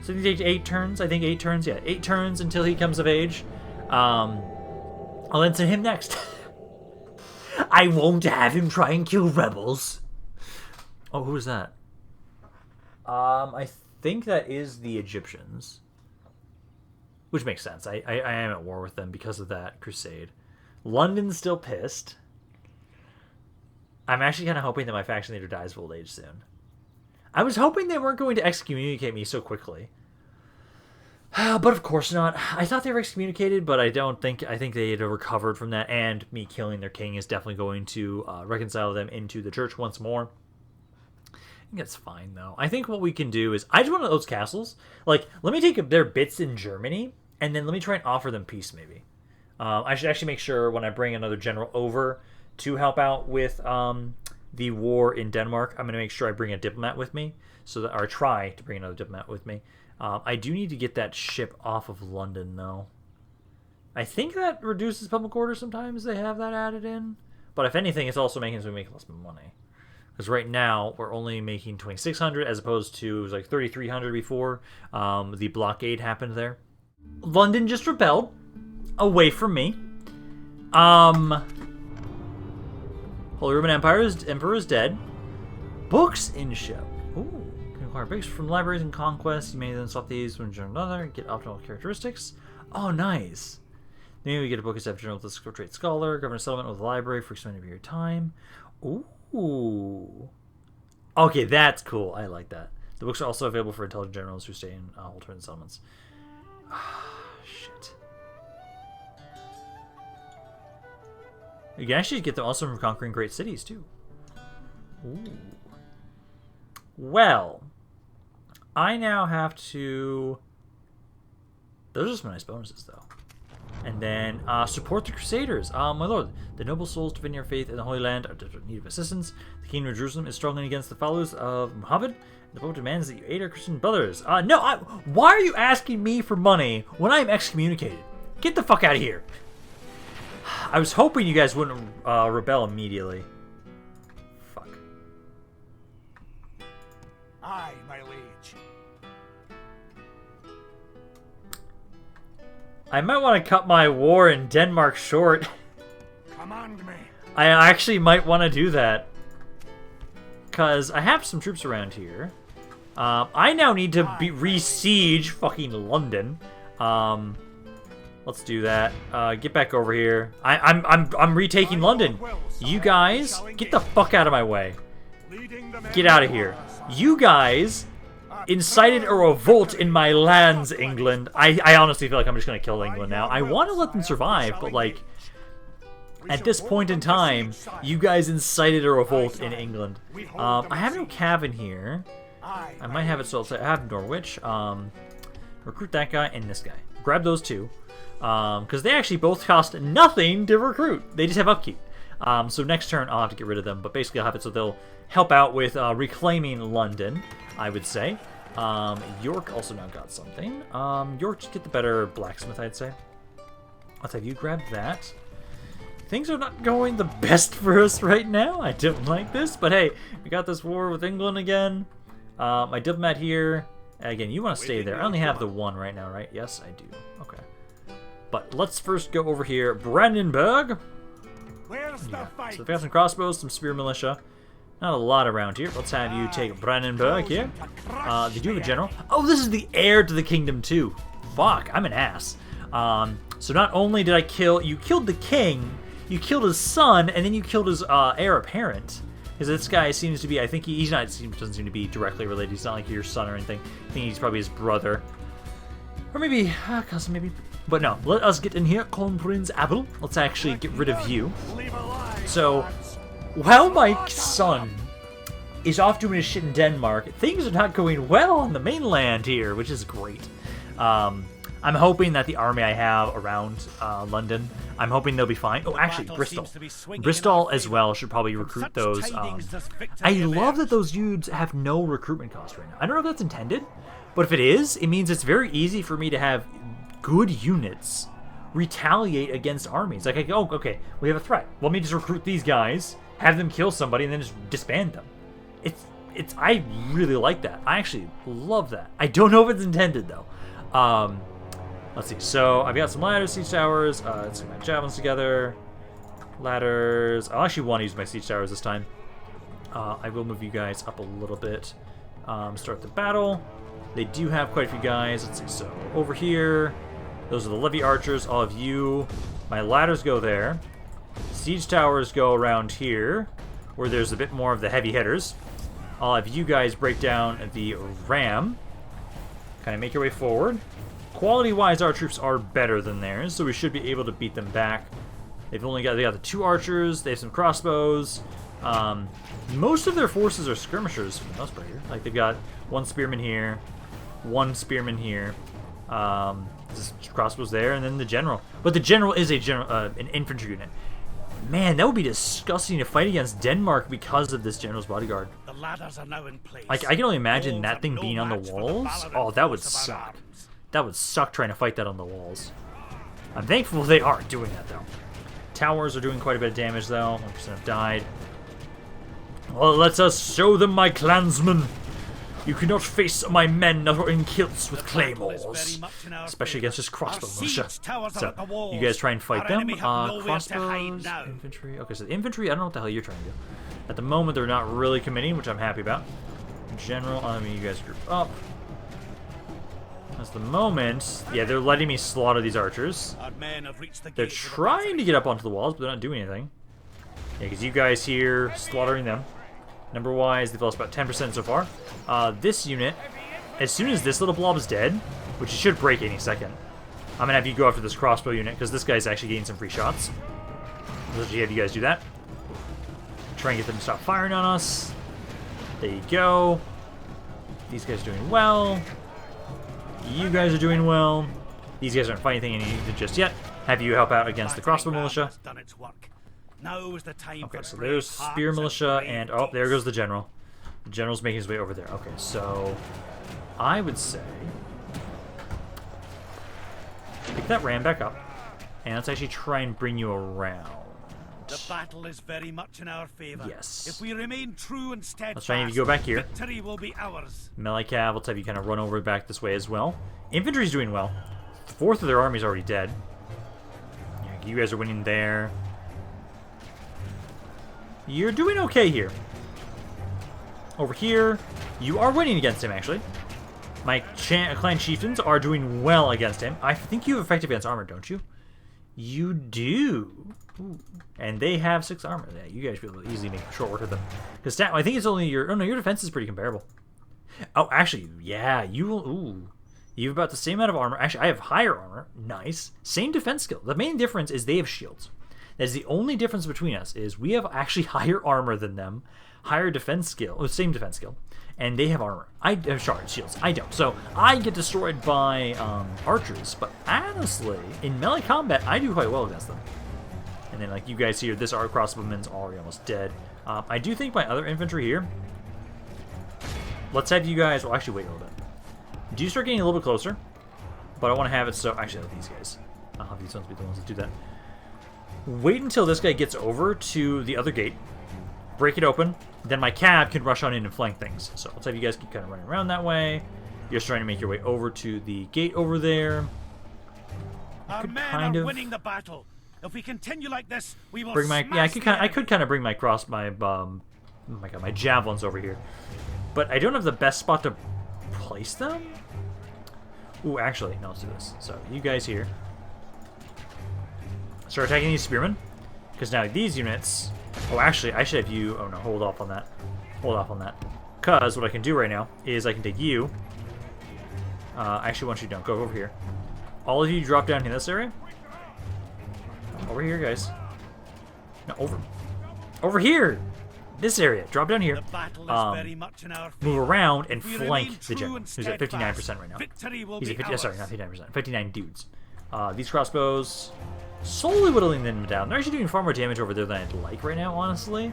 So he takes 8 turns. I think 8 turns. Yeah, 8 turns until he comes of age. I'll then send him next. I won't have him try and kill rebels. Oh, who is that? I think that is the Egyptians. Which makes sense. I am at war with them because of that crusade. London's still pissed. I'm actually kind of hoping that my faction leader dies of old age soon. I was hoping they weren't going to excommunicate me so quickly. But of course not. I thought they were excommunicated, but I think they had recovered from that, and me killing their king is definitely going to reconcile them into the church once more. think that's fine, though. I think what we can do is... I just want those castles. Like, let me take their bits in Germany, and then let me try and offer them peace, maybe. I should actually make sure when I bring another general over to help out with the war in Denmark, I'm going to make sure I bring a diplomat with me, or try to bring another diplomat with me. I do need to get that ship off of London, though. I think that reduces public order sometimes. They have that added in. But if anything, it's also making us make less money. Because right now, we're only making 2,600 as opposed to, it was like 3,300 before. The blockade happened there. London just rebelled away from me. Holy Roman Emperor is dead. Books in show. Ooh. Can acquire books from libraries and conquests. You may then swap these from another. Get optimal characteristics. Oh, nice. Then we get a book as a general trait scholar. Govern a settlement with a library for extended period of time. Ooh. Okay, that's cool. I like that. The books are also available for intelligent generals who stay in alternate settlements. Shit. You can actually get them also from conquering great cities, too. Ooh. Well, I now have to... Those are some nice bonuses, though. And then, support the Crusaders. My lord, the noble souls defending your faith in the Holy Land are in need of assistance. The Kingdom of Jerusalem is struggling against the followers of Muhammad. The Pope demands that you aid our Christian brothers. No, why are you asking me for money when I'm excommunicated? Get the fuck out of here. I was hoping you guys wouldn't rebel immediately. Fuck. Aye, my liege. I might want to cut my war in Denmark short. Command me. I actually might want to do that. Because I have some troops around here. I now need to re-siege fucking London. Let's do that. Get back over here. I'm retaking London. You guys, get the fuck out of my way. Get out of here. You guys incited a revolt in my lands, England. I honestly feel like I'm just going to kill England now. I want to let them survive, but like, at this point in time, you guys incited a revolt in England. I have no cav in here. I might have it, so I have Norwich. Recruit that guy and this guy. Grab those two. Because they actually both cost nothing to recruit. They just have upkeep. So next turn, I'll have to get rid of them. But basically, I'll have it so they'll help out with reclaiming London, I would say. York also now got something. York, just get the better blacksmith, I'd say. Let's have you grab that. Things are not going the best for us right now. I don't like this. But hey, we got this war with England again. My diplomat here. Again, you want to stay there. I only have the one right now, right? Yes, I do. Okay. But let's first go over here. Brannenborg. Where's the fight? So we have some crossbows, some spear militia. Not a lot around here. Let's have you take Brannenborg here. They do have a general. Oh, this is the heir to the kingdom too. Fuck, I'm an ass. So not only did I kill... You killed the king, you killed his son, and then you killed his heir apparent. Because this guy seems to be... I think he's not... doesn't seem to be directly related. He's not like your son or anything. I think he's probably his brother. Or maybe... cousin, maybe... But no, let us get in here. Prince Abel. Let's actually get rid of you. So, while my son is off doing his shit in Denmark, things are not going well on the mainland here, which is great. I'm hoping that the army I have around London, I'm hoping they'll be fine. Oh, actually, Bristol. Bristol as well should probably recruit those. I love that those dudes have no recruitment cost right now. I don't know if that's intended, but if it is, it means it's very easy for me to have good units retaliate against armies. Like, I go, oh, okay, we have a threat. Let me just recruit these guys, have them kill somebody, and then just disband them. I really like that. I actually love that. I don't know if it's intended, though. Let's see. So, I've got some ladders, siege towers. Let's get my javelins together. Ladders. I actually want to use my siege towers this time. I will move you guys up a little bit. Start the battle. They do have quite a few guys. Let's see. So, over here... Those are the levy archers, all of you. My ladders go there. Siege towers go around here, where there's a bit more of the heavy hitters. I'll have you guys break down the ram. Kind of make your way forward. Quality-wise, our troops are better than theirs, so we should be able to beat them back. They got the 2 archers, they have some crossbows. Most of their forces are skirmishers for the most part here. Like, they've got one spearman here, one spearman here, this crossbows there, and then the general. But the general is an infantry unit. Man, that would be disgusting to fight against Denmark because of this general's bodyguard. The ladders are now in place. Like, I can only imagine that thing being on the walls. Oh, that would suck. That would suck trying to fight that on the walls. I'm thankful they aren't doing that, though. Towers are doing quite a bit of damage, though. 1% have died. Well, let us show them, my clansmen. You cannot face my men that are in kilts with claymores, especially against this crossbow militia. So, you guys try and fight them. Crossbows, infantry. Okay, so the infantry, I don't know what the hell you're trying to do. At the moment, they're not really committing, which I'm happy about. General, I mean, you guys group up. That's the moment. Yeah, they're letting me slaughter these archers. They're trying to get up onto the walls, but they're not doing anything. Yeah, because you guys here slaughtering them. Number-wise, they've lost about 10% so far. This unit, as soon as this little blob is dead, which it should break any second, I'm going to have you go after this crossbow unit, because this guy's actually getting some free shots. So have you guys do that. Try and get them to stop firing on us. There you go. These guys are doing well. You guys are doing well. These guys aren't fighting anything just yet. Have you help out against the crossbow militia. Okay, so there's spear militia, and oh, there goes the general. The general's making his way over there. Okay, so I would say pick that ram back up, and let's actually try and bring you around. The battle is very much in our favor. Yes. If we remain true and steadfast, let's try and go back here. Victory will be ours. Melee cav, let's have you kind of run over back this way as well. Infantry's doing well. A fourth of their army's already dead. Yeah, you guys are winning there. You're doing okay here. Over here, you are winning against him, actually. My clan chieftains are doing well against him. I think you have effective against armor, don't you? You do. Ooh. And they have 6 armor. Yeah, you guys should be able to easily make short work of them. Because I think it's only your... Oh, no, your defense is pretty comparable. Oh, actually, yeah, you will... Ooh. You have about the same amount of armor. Actually, I have higher armor. Nice. Same defense skill. The main difference is they have shields. That's the only difference between us, is we have actually higher armor than them, higher defense skill, oh, same defense skill, and they have armor. Sorry, shields. I don't. So I get destroyed by archers, but honestly, in melee combat, I do quite well against them. And then, like you guys here, this arc crossbowman's already almost dead. I do think my other infantry here. Let's have you guys. Well, actually, wait a little bit. Do you start getting a little bit closer? But I want to have it so. Actually, I'll have these guys. I'll have these ones be the ones that do that. Wait until this guy gets over to the other gate. Break it open. Then my cab can rush on in and flank things. So let's have you guys keep kind of running around that way. You're just trying to make your way over to the gate over there. Our men are winning the battle. If we continue like this, we will bring my I could kind of bring my oh my god, my javelins over here. But I don't have the best spot to place them. Ooh, actually, no, let's do this. So you guys here. Start attacking these spearmen, because now these units... Oh, actually, I should have you... Oh, no, hold off on that. Hold off on that. Because what I can do right now is I can take you... actually, once you don't, go over here. All of you drop down in this area. Over here, guys. No, over here! This area. Drop down here. Move around and flank the general, who's at 59% right now. He's at 50... Sorry, not 59%. 59 dudes. These crossbows... Slowly whittling them down. They're actually doing far more damage over there than I'd like right now, honestly.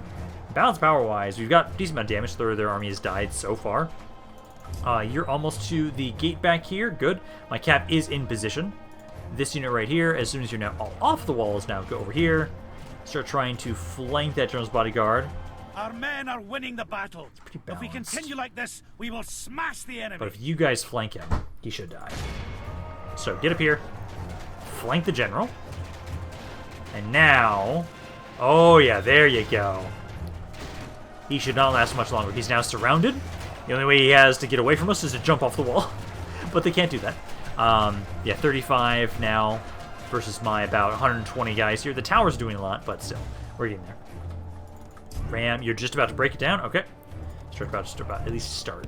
Balance power-wise, we've got a decent amount of damage. Third of their army has died so far. You're almost to the gate back here. Good. My cap is in position. This unit right here, as soon as you're now all off the walls, now go over here. Start trying to flank that general's bodyguard. Our men are winning the battle. If we continue like this, we will smash the enemy. But if you guys flank him, he should die. So get up here. Flank the general. And now... Oh, yeah, there you go. He should not last much longer. He's now surrounded. The only way he has to get away from us is to jump off the wall. But they can't do that. Yeah, 35 now versus my about 120 guys here. The tower's doing a lot, but still, we're getting there. Ram, you're just about to break it down? Okay. Just about at least start.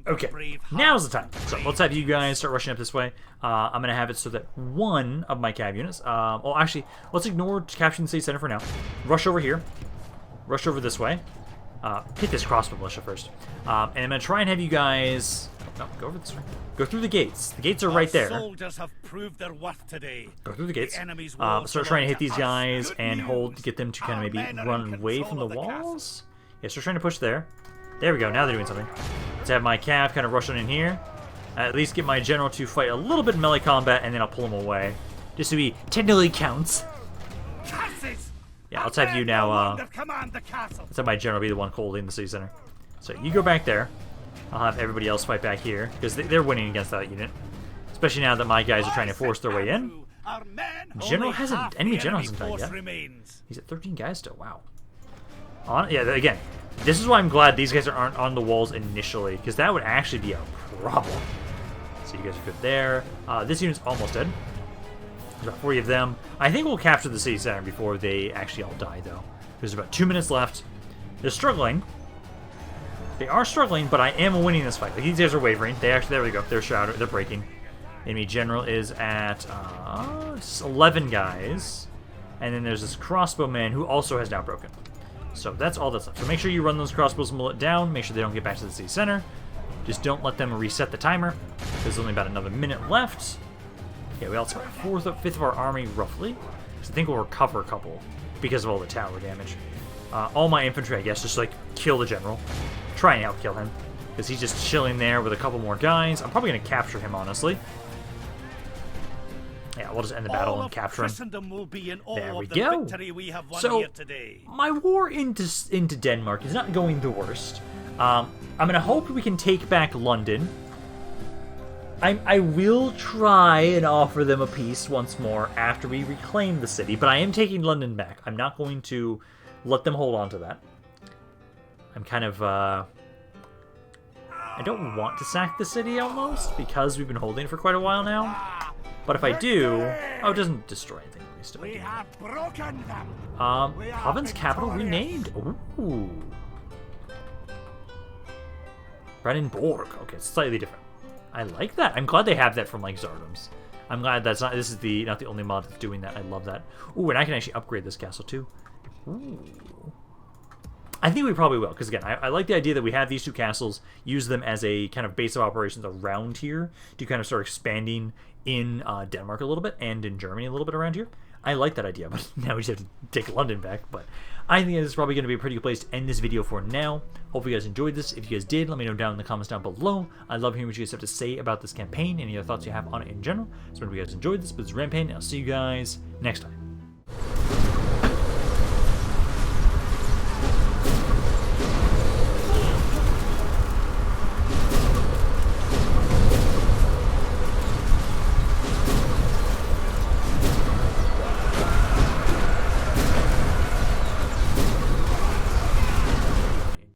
Okay, now's the time. So let's have you guys start rushing up this way. I'm going to have it so that one of my cav units... well, actually, let's ignore capturing the city center for now. Rush over here. rush over this way. Hit this crossbow militia first. And I'm going to try and have you guys... No, go over this way. Go through the gates. The gates are right there. Soldiers have proved their worth today. Go through the gates. The Start trying to hit these guys and hold to get them to kind of maybe run away from the walls. Yeah, start trying to push there. There we go. Now they're doing something. Let's have my cav kind of rush on in here. At least get my general to fight a little bit in melee combat, and then I'll pull him away. Just so he technically counts. Yeah, let's have you now, let's have my general be the one holding the city center. So you go back there. I'll have everybody else fight back here, because they're winning against that unit. Especially now that my guys are trying to force their way in. Enemy general hasn't died yet. He's at 13 guys still, wow. Yeah, again, this is why I'm glad these guys aren't on the walls initially, because that would actually be a problem. So you guys are good there. This unit's almost dead. There's about 40 of them. I think we'll capture the city center before they actually all die, though. There's about 2 minutes left. They're struggling. They are struggling, but I am winning this fight. Like, these guys are wavering. There we go. They're shrouded. They're breaking. Enemy general is at 11 guys. And then there's this crossbowman who also has now broken. So that's all that's left. So make sure you run those crossbows down. Make sure they don't get back to the city center. Just don't let them reset the timer. There's only about another minute left. Yeah, we also have a fifth of our army, roughly. So I think we'll recover a couple because of all the tower damage. All my infantry, I guess, just like kill the general. Try and outkill him. Because he's just chilling there with a couple more guys. I'm probably going to capture him, honestly. Yeah, we'll just end the battle and capture him. There we go. So, my war into Denmark is not going the worst. I'm going to hope we can take back London. I will try and offer them a peace once more after we reclaim the city, but I am taking London back. I'm not going to let them hold on to that. I'm kind of, I don't want to sack the city almost, because we've been holding it for quite a while now. But if I do... Oh, it doesn't destroy anything. We have broken them. Province capital renamed. Ooh. Brannenborg. Okay, it's slightly different. I like that. I'm glad they have that from like Tsardoms. I'm glad that's not. This is not the only mod that's doing that. I love that. Ooh, and I can actually upgrade this castle too. Ooh. I think we probably will, because again, I like the idea that we have these two castles, use them as a kind of base of operations around here to kind of start expanding in Denmark a little bit and in Germany a little bit around here. I like that idea, but now we just have to take London back. But I think this is probably going to be a pretty good place to end this video for now. Hope you guys enjoyed this. If you guys did, let me know down in the comments down below. I love hearing what you guys have to say about this campaign, any other thoughts you have on it in general. So if you guys enjoyed this, but it's Rampaned, and I'll see you guys next time.